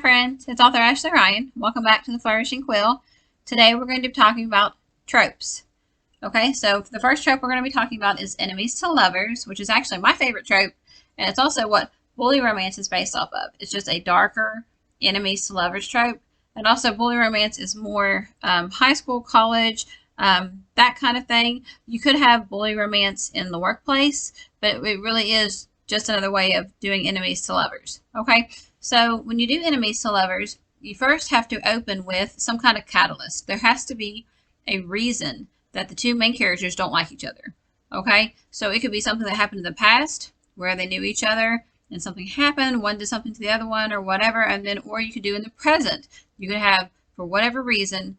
friends, it's author Ashlea Ryan. Welcome back to the Flourishing Quill. Today we're going to be talking about tropes. Okay, so the first trope we're going to be talking about is enemies to lovers, which is actually my favorite trope, and it's also what bully romance is based off of. It's just a darker enemies to lovers trope, and also bully romance is more high school, college, that kind of thing. You could have bully romance in the workplace, but it really is just another way of doing enemies to lovers. Okay, so when you do enemies to lovers, you first have to open with some kind of catalyst. There has to be a reason that the two main characters don't like each other. Okay, so it could be something that happened in the past where they knew each other and something happened, one did something to the other one or whatever, and then, or you could do in the present. You could have, for whatever reason,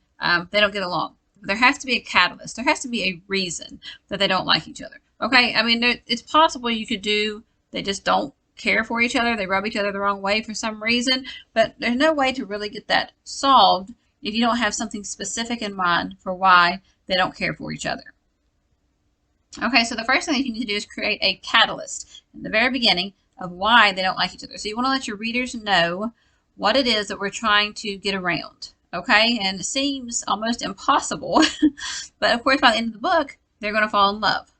they don't get along. There has to be a catalyst. There has to be a reason that they don't like each other. Okay, I mean, it's possible you could do, they just don't care for each other, they rub each other the wrong way for some reason, but there's no way to really get that solved if you don't have something specific in mind for why they don't care for each other. Okay, so the first thing that you need to do is create a catalyst in the very beginning of why they don't like each other. So you want to let your readers know what it is that we're trying to get around. Okay, and it seems almost impossible, but of course by the end of the book, they're going to fall in love.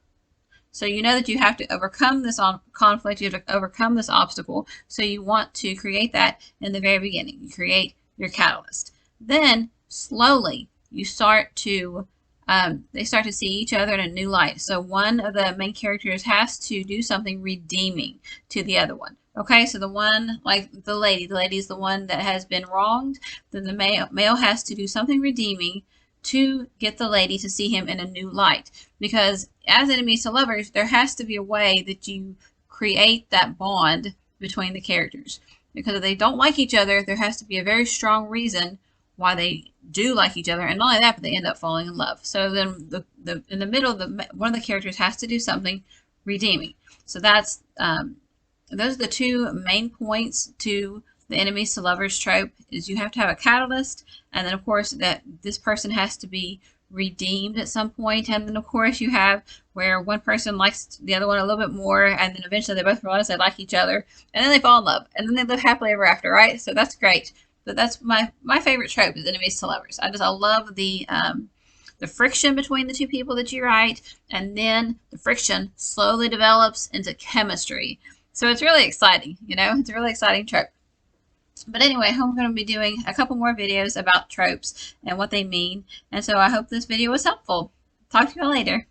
So you know that you have to overcome this conflict, you have to overcome this obstacle, so you want to create that in the very beginning. You create your catalyst. Then, slowly, you start to, they start to see each other in a new light. So one of the main characters has to do something redeeming to the other one. Okay, so the one, like the lady is the one that has been wronged. Then the male has to do something redeeming to get the lady to see him in a new light. Because as enemies to lovers, there has to be a way that you create that bond between the characters. Because if they don't like each other, there has to be a very strong reason why they do like each other. And not only that, but they end up falling in love. So then in the middle, one of the characters has to do something redeeming. So that's those are the two main points to the enemies to lovers trope, is you have to have a catalyst, and then of course that this person has to be redeemed at some point, and then of course you have where one person likes the other one a little bit more, and then eventually they both realize they like each other, and then they fall in love, and then they live happily ever after, right? So that's great. But that's my favorite trope, is enemies to lovers. I love the friction between the two people that you write, and then the friction slowly develops into chemistry. So it's really exciting, you know, it's a really exciting trope. But anyway, I'm going to be doing a couple more videos about tropes and what they mean. And so I hope this video was helpful. Talk to you all later.